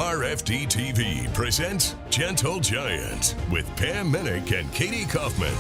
RFD TV presents Gentle Giant with Pam Minnick and Katie Kaufman.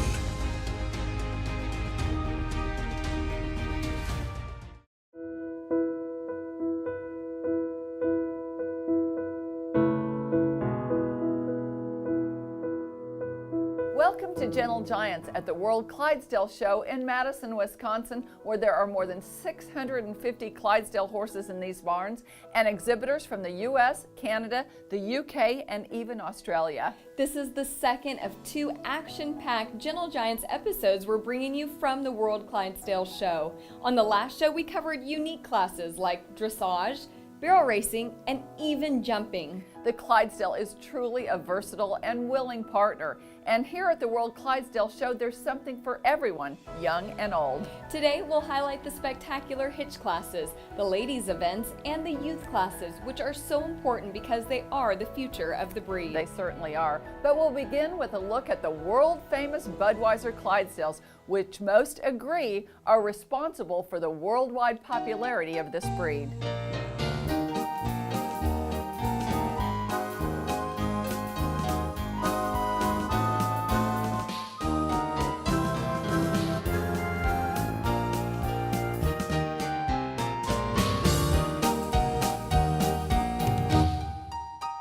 Welcome to Gentle Giants at the World Clydesdale Show in Madison, Wisconsin, where there are more than 650 Clydesdale horses in these barns and exhibitors from the U.S., Canada, the UK, and even Australia. This is the second of two action-packed Gentle Giants episodes we're bringing you from the World Clydesdale Show. On the last show, we covered unique classes like dressage, barrel racing, and even jumping. The Clydesdale is truly a versatile and willing partner. And here at the World Clydesdale Show, there's something for everyone, young and old. Today, we'll highlight the spectacular hitch classes, the ladies' events, and the youth classes, which are so important because they are the future of the breed. They certainly are. But we'll begin with a look at the world-famous Budweiser Clydesdales, which most agree are responsible for the worldwide popularity of this breed.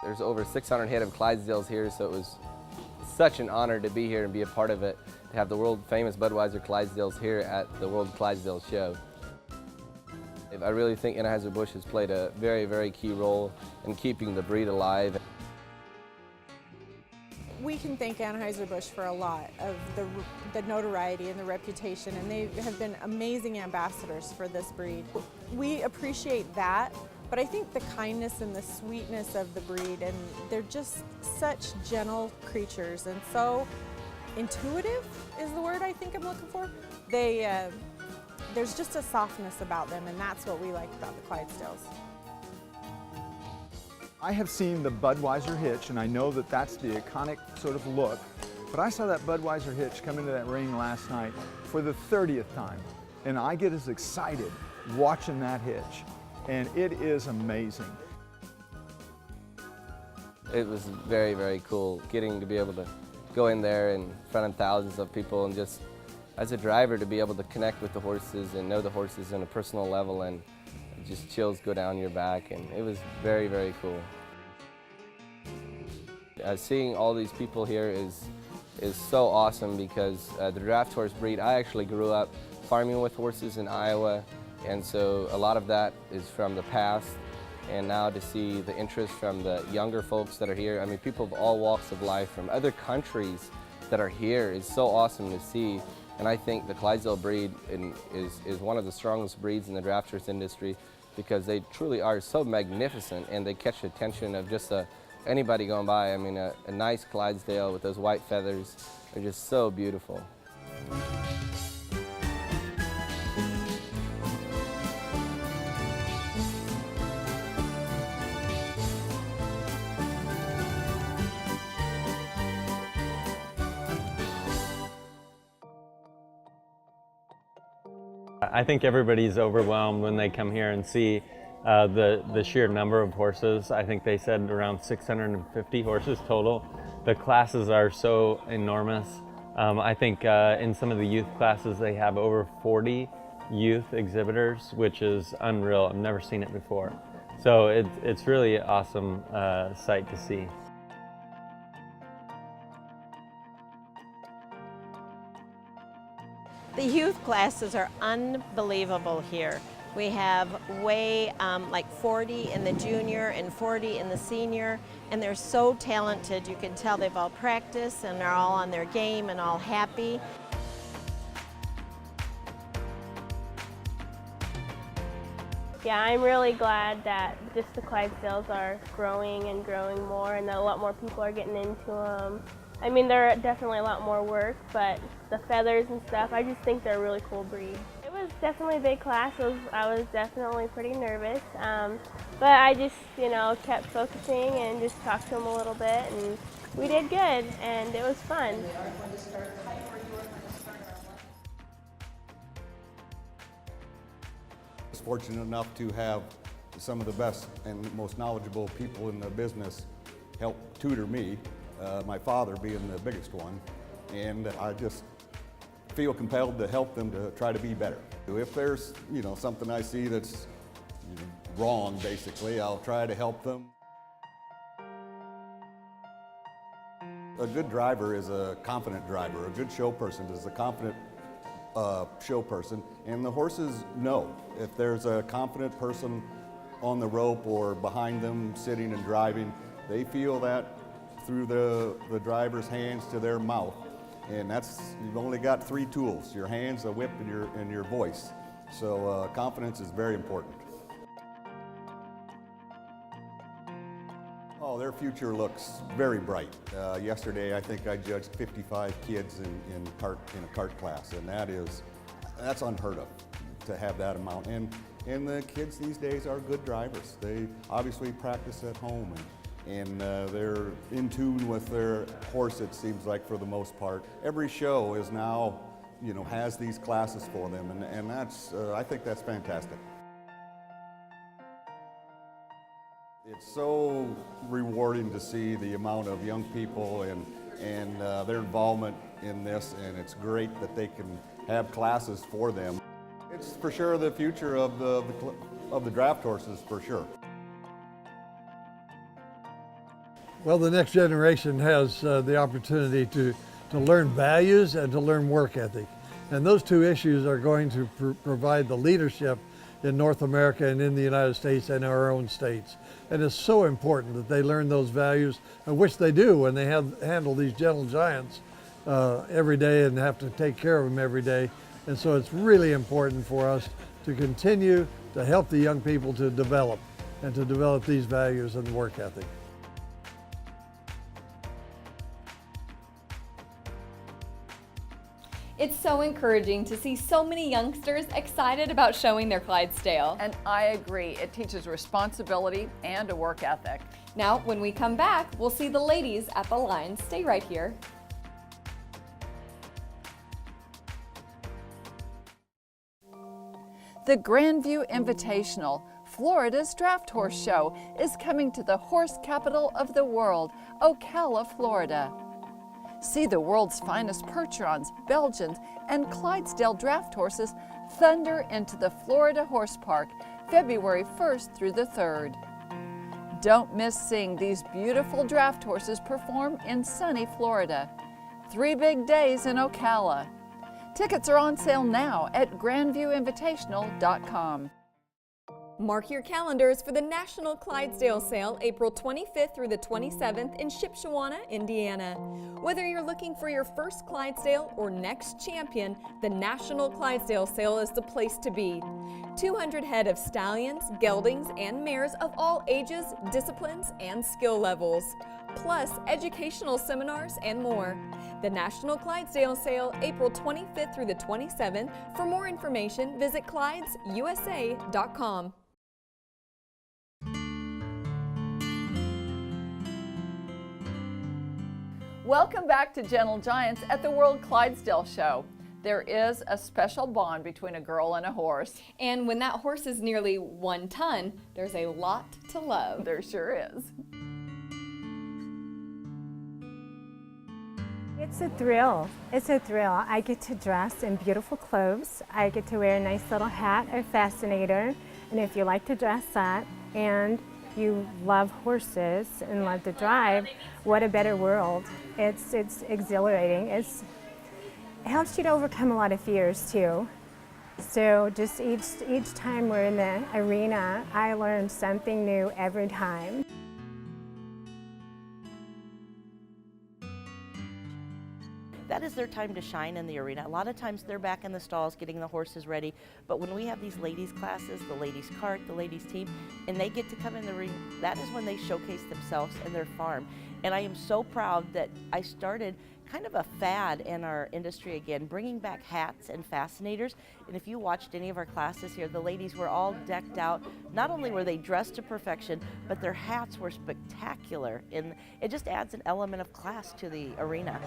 There's over 600 head of Clydesdales here, so it was such an honor to be here and be a part of it, to have the world famous Budweiser Clydesdales here at the World Clydesdale Show. I really think Anheuser-Busch has played a very, very key role in keeping the breed alive. We can thank Anheuser-Busch for a lot of the notoriety and the reputation, and they have been amazing ambassadors for this breed. We appreciate that, but I think the kindness and the sweetness of the breed, and they're just such gentle creatures and so intuitive is the word I think I'm looking for. There's just a softness about them, and that's what we like about the Clydesdales. I have seen the Budweiser hitch, and I know that that's the iconic sort of look, but I saw that Budweiser hitch come into that ring last night for the 30th time, and I get as excited watching that hitch, and it is amazing. It was very, very cool getting to be able to go in there in front of thousands of people, and just as a driver to be able to connect with the horses and know the horses on a personal level, and just chills go down your back, and it was very, very cool. Seeing all these people here is so awesome because the draft horse breed, I actually grew up farming with horses in Iowa, and so a lot of that is from the past, and now to see the interest from the younger folks that are here, I mean people of all walks of life from other countries that are here is so awesome to see. And I think the Clydesdale breed is one of the strongest breeds in the draft horse industry because they truly are so magnificent, and they catch the attention of just anybody going by. I mean, a nice Clydesdale with those white feathers, they're just so beautiful. I think everybody's overwhelmed when they come here and see the sheer number of horses. I think they said around 650 horses total. The classes are so enormous. I think in some of the youth classes they have over 40 youth exhibitors, which is unreal. I've never seen it before. So it's really an awesome sight to see. The youth classes are unbelievable here. We have way like 40 in the junior and 40 in the senior, and they're so talented. You can tell they've all practiced and they're all on their game and all happy. Yeah, I'm really glad that just the Clydesdales are growing and growing more, and that a lot more people are getting into them. I mean, they're definitely a lot more work, but the feathers and stuff, I just think they're a really cool breed. It was definitely a big class. I was definitely pretty nervous, but I just, kept focusing and just talked to them a little bit, and we did good, and it was fun. I was fortunate enough to have some of the best and most knowledgeable people in the business help tutor me, my father being the biggest one, and I just feel compelled to help them to try to be better. If there's, something I see that's wrong, basically, I'll try to help them. A good driver is a confident driver. A good show person is a confident show person, and the horses know if there's a confident person on the rope or behind them sitting and driving. They feel that through the driver's hands to their mouth, and you've only got 3 tools: your hands, a whip, and your voice. So confidence is very important. Oh, their future looks very bright. Yesterday, I think I judged 55 kids in a kart class, and that's unheard of to have that amount. And the kids these days are good drivers. They obviously practice at home, and they're in tune with their horse, it seems like, for the most part. Every show is now, has these classes for them, and I think that's fantastic. It's so rewarding to see the amount of young people and their involvement in this, and it's great that they can have classes for them. It's for sure the future of the draft horses, for sure. Well, the next generation has the opportunity to learn values and to learn work ethic. And those 2 issues are going to provide the leadership in North America and in the United States and our own states. And it's so important that they learn those values, which they do when they handle these gentle giants every day and have to take care of them every day. And so it's really important for us to continue to help the young people to develop these values and work ethic. It's so encouraging to see so many youngsters excited about showing their Clydesdale. And I agree, it teaches responsibility and a work ethic. Now, when we come back, we'll see the ladies at the lines. Stay right here. The Grandview Invitational, Florida's draft horse show, is coming to the horse capital of the world, Ocala, Florida. See the world's finest Percherons, Belgians, and Clydesdale draft horses thunder into the Florida Horse Park, February 1st through the 3rd. Don't miss seeing these beautiful draft horses perform in sunny Florida. 3 big days in Ocala. Tickets are on sale now at grandviewinvitational.com. Mark your calendars for the National Clydesdale Sale, April 25th through the 27th in Shipshewana, Indiana. Whether you're looking for your first Clydesdale or next champion, the National Clydesdale Sale is the place to be. 200 head of stallions, geldings, and mares of all ages, disciplines, and skill levels, plus educational seminars and more. The National Clydesdale Sale, April 25th through the 27th. For more information, visit ClydesUSA.com. Welcome back to Gentle Giants at the World Clydesdale Show. There is a special bond between a girl and a horse. And when that horse is nearly 1 ton, there's a lot to love. There sure is. It's a thrill. It's a thrill. I get to dress in beautiful clothes. I get to wear a nice little hat or fascinator. And if you like to dress up and you love horses and love to drive, what a better world. It's exhilarating. It helps you to overcome a lot of fears too. So just each time we're in the arena, I learn something new every time. That is their time to shine in the arena. A lot of times they're back in the stalls getting the horses ready, but when we have these ladies classes, the ladies cart, the ladies team, and they get to come in the ring, that is when they showcase themselves and their farm. And I am so proud that I started kind of a fad in our industry again, bringing back hats and fascinators. And if you watched any of our classes here, the ladies were all decked out. Not only were they dressed to perfection, but their hats were spectacular. And it just adds an element of class to the arena.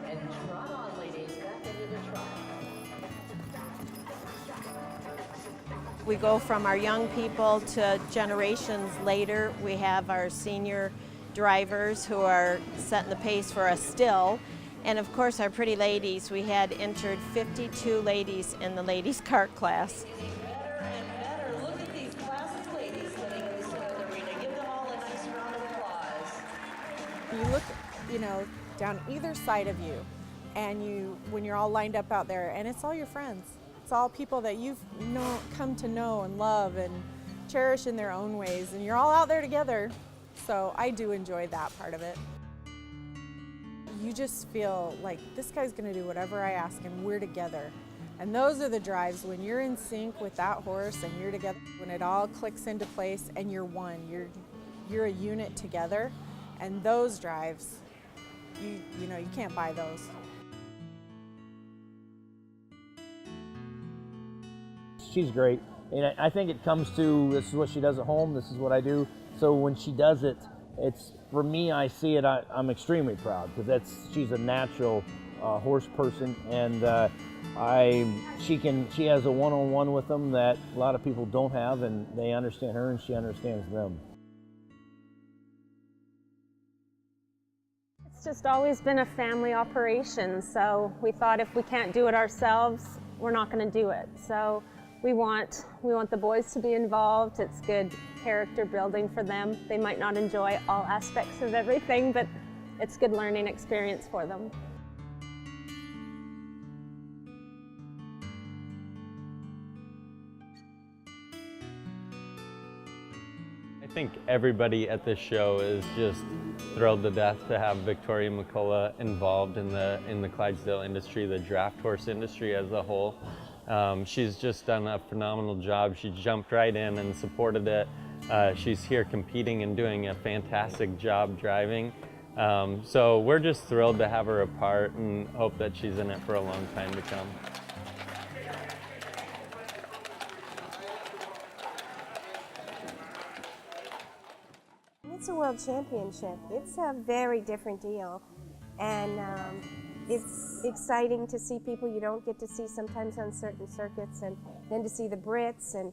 And trot on, ladies, back into the trot. We go from our young people to generations later. We have our senior drivers who are setting the pace for us still. And of course our pretty ladies. We had entered 52 ladies in the ladies kart class. Better and better. Look at these classic ladies getting loose in the arena. Give them all a nice round of applause. You look, down either side of you, and when you're all lined up out there, and it's all your friends. It's all people that you've come to know and love and cherish in their own ways, and you're all out there together. So I do enjoy that part of it. You just feel like this guy's gonna do whatever I ask and we're together. And those are the drives when you're in sync with that horse and you're together, when it all clicks into place and you're one, you're a unit together. And those drives, you can't buy those. She's great, and I think it comes to, this is what she does at home, this is what I do. So when she does it, it's, for me, I see it, I'm extremely proud, because she's a natural horse person, and she has a one-on-one with them that a lot of people don't have, and they understand her and she understands them. It's just always been a family operation, so we thought if we can't do it ourselves, we're not going to do it. So we want the boys to be involved. It's good character building for them. They might not enjoy all aspects of everything, but it's good learning experience for them. I think everybody at this show is just thrilled to death to have Victoria McCullough involved in the Clydesdale industry, the draft horse industry as a whole. She's just done a phenomenal job. She jumped right in and supported it. She's here competing and doing a fantastic job driving. So we're just thrilled to have her a part and hope that she's in it for a long time to come. It's a world championship. It's a very different deal, and it's exciting to see people you don't get to see sometimes on certain circuits, and then to see the Brits and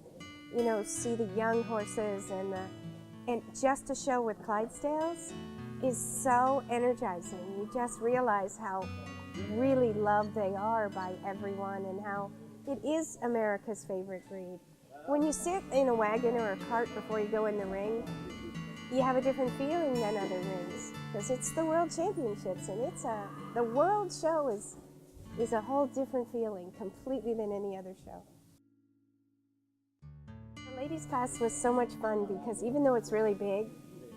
see the young horses, and just a show with Clydesdales is so energizing. You just realize how really loved they are by everyone and how it is America's favorite breed. When you sit in a wagon or a cart before you go in the ring, you have a different feeling than other rings, because it's the World Championships, and the World Show is a whole different feeling completely than any other show. The ladies class was so much fun because even though it's really big,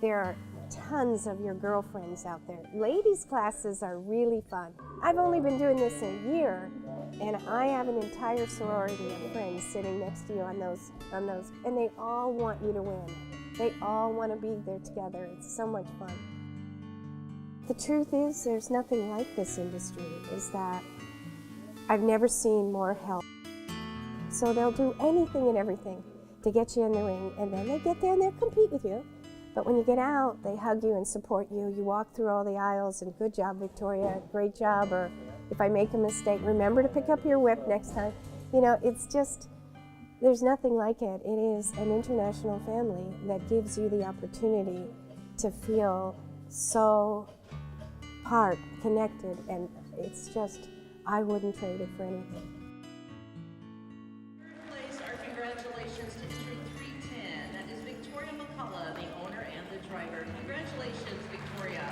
there are tons of your girlfriends out there. Ladies classes are really fun. I've only been doing this a year, and I have an entire sorority of friends sitting next to you on those, and they all want you to win. They all want to be there together. It's so much fun. The truth is, there's nothing like this industry, is that I've never seen more help. So they'll do anything and everything to get you in the ring, and then they get there and they'll compete with you. But when you get out, they hug you and support you. You walk through all the aisles, and good job, Victoria, great job, or if I make a mistake, remember to pick up your whip next time. It's just, there's nothing like it. It is an international family that gives you the opportunity to feel so connected, and it's just, I wouldn't trade it for anything. Third place, our congratulations to Street 310. That is Victoria McCullough, the owner and the driver. Congratulations, Victoria.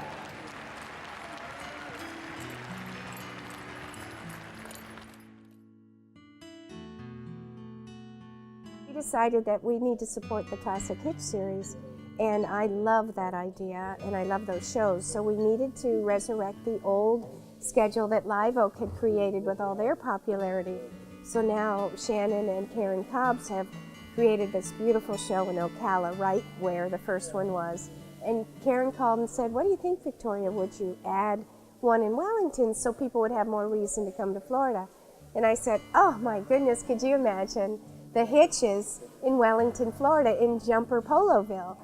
We decided that we need to support the Classic Hitch series, and I love that idea, and I love those shows, so we needed to resurrect the old schedule that Live Oak had created with all their popularity. So now Shannon and Karen Cobbs have created this beautiful show in Ocala, right where the first one was. And Karen called and said, "What do you think, Victoria? Would you add one in Wellington so people would have more reason to come to Florida?" And I said, "Oh my goodness, could you imagine the hitches in Wellington, Florida, in Jumper Poloville?"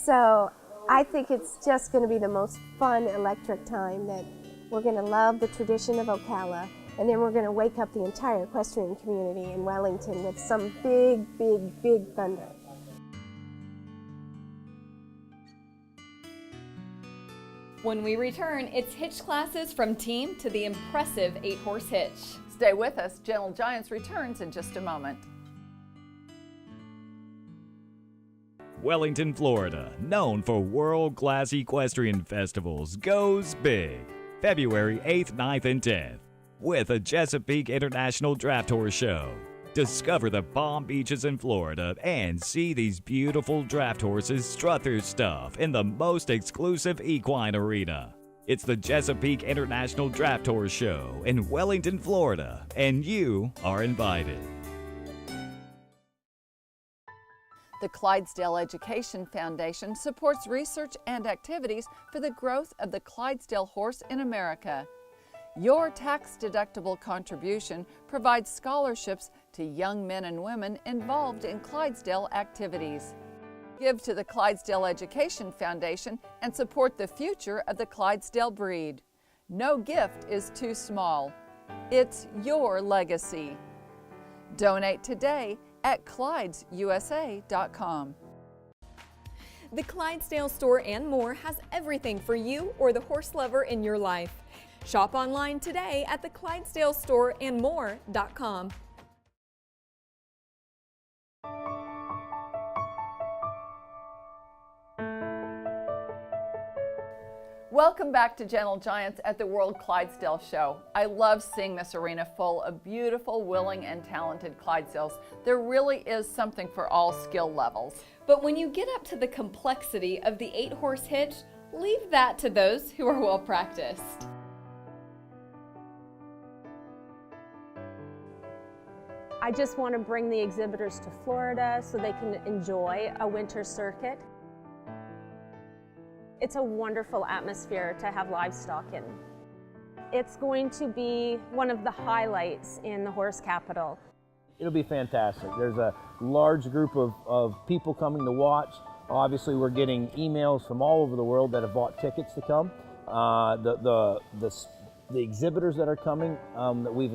So I think it's just going to be the most fun, electric time, that we're going to love the tradition of Ocala, And then we're going to wake up the entire equestrian community in Wellington with some big, big, big thunder. When we return, it's hitch classes from team to the impressive 8-horse hitch. Stay with us. Gentle Giants returns in just a moment. Wellington, Florida, known for world-class equestrian festivals, goes big. February 8th, 9th, and 10th with the Chesapeake International Draft Horse Show. Discover the Palm Beaches in Florida and see these beautiful draft horses strut their stuff in the most exclusive equine arena. It's the Chesapeake International Draft Horse Show in Wellington, Florida, and you are invited. The Clydesdale Education Foundation supports research and activities for the growth of the Clydesdale horse in America. Your tax-deductible contribution provides scholarships to young men and women involved in Clydesdale activities. Give to the Clydesdale Education Foundation and support the future of the Clydesdale breed. No gift is too small. It's your legacy. Donate today at ClydesUSA.com. The Clydesdale store and more has everything for you or the horse lover in your life. Shop online today at the ClydesdaleStoreandMore.com. Welcome back to Gentle Giants at the World Clydesdale Show. I love seeing this arena full of beautiful, willing, and talented Clydesdales. There really is something for all skill levels. But when you get up to the complexity of the 8-horse hitch, leave that to those who are well practiced. I just want to bring the exhibitors to Florida so they can enjoy a winter circuit. It's a wonderful atmosphere to have livestock in. It's going to be one of the highlights in the horse capital. It'll be fantastic. There's a large group of people coming to watch. Obviously, we're getting emails from all over the world that have bought tickets to come. The exhibitors that are coming that we've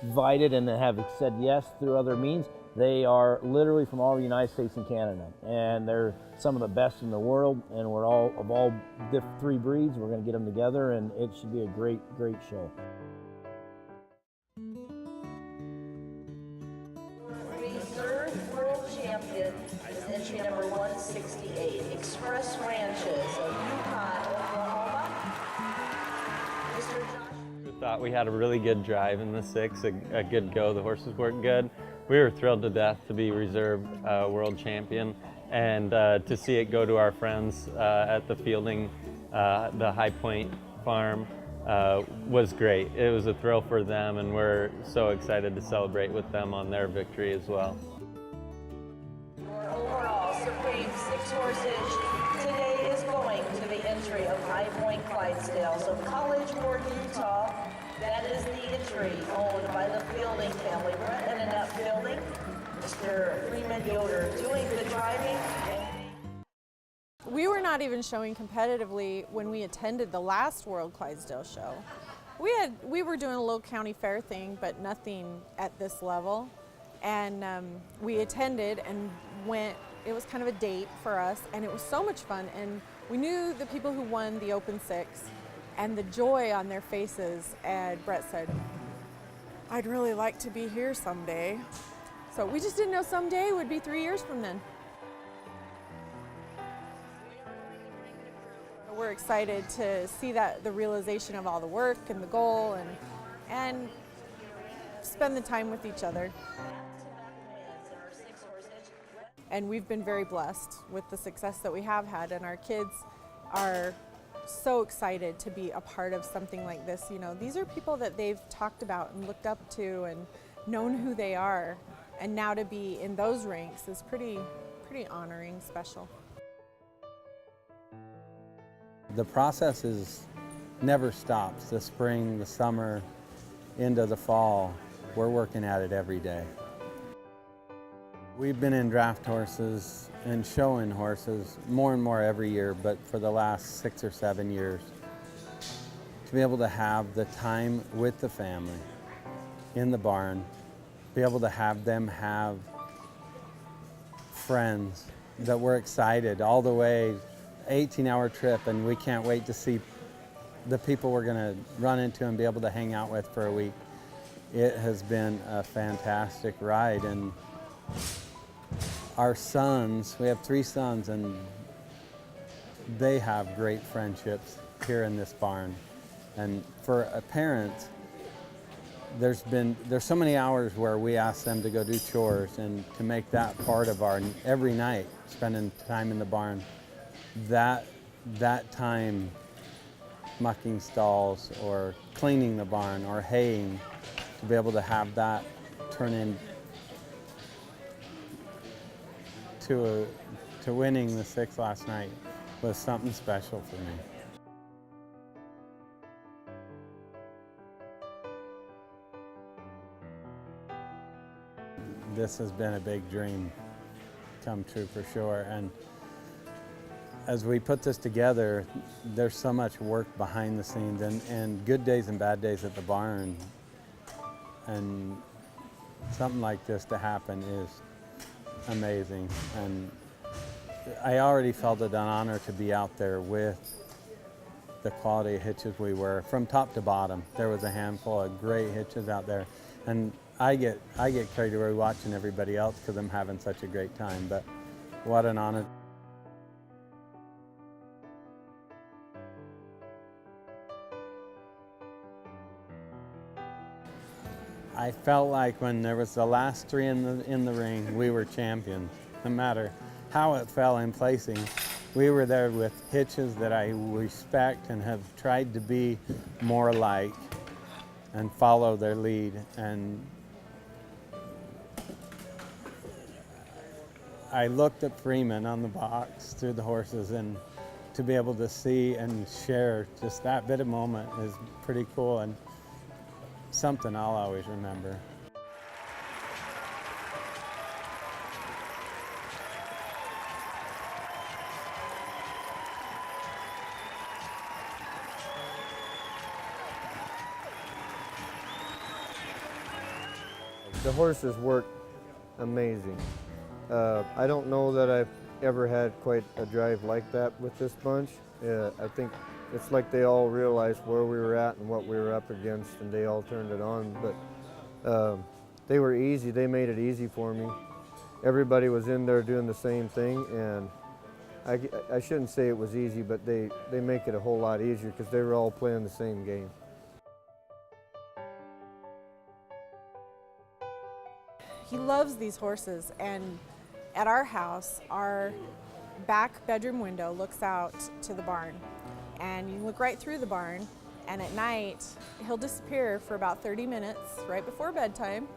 invited and that have said yes through other means, they are literally from all the United States and Canada, and they're some of the best in the world, and we're all of all three breeds. We're going to get them together, and it should be a great show. Reserve World Champion is entry number 168, Express Ranches of Yukon, Oklahoma. Mr. Josh. We thought we had a really good drive in the 6, a good go. The horses worked good. We were thrilled to death to be reserve world champion, and to see it go to our friends at the fielding, the High Point farm, was great. It was a thrill for them, and we're so excited to celebrate with them on their victory as well. Your overall Supreme 6-horse hitch today is going to the entry of High Point Clydesdales of Collegeport, Utah. That is the entry owned by the Fielding family. Brett and Annette Fielding, Mr. Freeman Yoder doing the driving. We were not even showing competitively when we attended the last World Clydesdale show. We were doing a little county fair thing, but nothing at this level. And we attended and went. It was kind of a date for us, and it was so much fun. And we knew the people who won the Open 6. And the joy on their faces, and Brett said, I'd really like to be here someday. So we just didn't know someday would be 3 years from then. We're excited to see that the realization of all the work and the goal, and spend the time with each other. And we've been very blessed with the success that we have had, and our kids are so excited to be a part of something like this. You know, these are people that they've talked about and looked up to and known who they are, and now to be in those ranks is pretty honoring, special. The process never stops. The spring, the summer, into the fall, we're working at it every day. We've been in draft horses and showing horses more and more every year, but for the last 6 or 7 years, to be able to have the time with the family in the barn, be able to have them have friends that we're excited all the way, 18-hour trip, and we can't wait to see the people we're going to run into and be able to hang out with for a week. It has been a fantastic ride, and our sons, we have 3 sons, and they have great friendships here in this barn. And for a parent, there's so many hours where we ask them to go do chores, and to make that part of our every night, spending time in the barn. That time mucking stalls or cleaning the barn or haying, to be able to have that turn into to winning the 6 last night was something special for me. This has been a big dream come true for sure. And as we put this together, there's so much work behind the scenes, and good days and bad days at the barn. And something like this to happen is amazing. And I already felt it an honor to be out there with the quality of hitches we were, from top to bottom. There was a handful of great hitches out there. And I get carried away watching everybody else because I'm having such a great time, but what an honor. I felt like when there was the last 3 in the ring, we were champions. No matter how it fell in placing, we were there with hitches that I respect and have tried to be more like and follow their lead. And I looked at Freeman on the box through the horses, and to be able to see and share just that bit of moment is pretty cool, and something I'll always remember. The horses work amazing. I don't know that I've ever had quite a drive like that with this bunch. I think it's like they all realized where we were at and what we were up against, and they all turned it on. But they were easy. They made it easy for me. Everybody was in there doing the same thing, and I shouldn't say it was easy, but they make it a whole lot easier because they were all playing the same game. He loves these horses, and at our house, our back bedroom window looks out to the barn, and you can look right through the barn, and at night he'll disappear for about 30 minutes right before bedtime,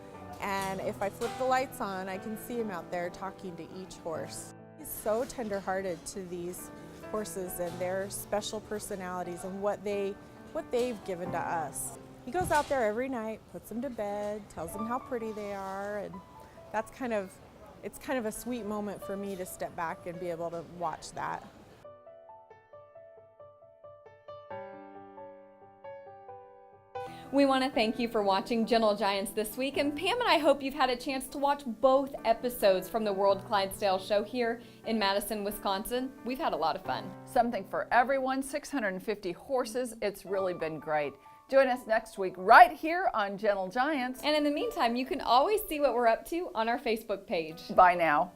and if I flip the lights on, I can see him out there talking to each horse. He's so tender-hearted to these horses and their special personalities and what they've given to us. He goes out there every night, puts them to bed, tells them how pretty they are, and it's kind of a sweet moment for me to step back and be able to watch that. We want to thank you for watching Gentle Giants this week, and Pam and I hope you've had a chance to watch both episodes from the World Clydesdale show here in Madison, Wisconsin. We've had a lot of fun. Something for everyone, 650 horses. It's really been great. Join us next week right here on Gentle Giants. And in the meantime, you can always see what we're up to on our Facebook page. Bye now.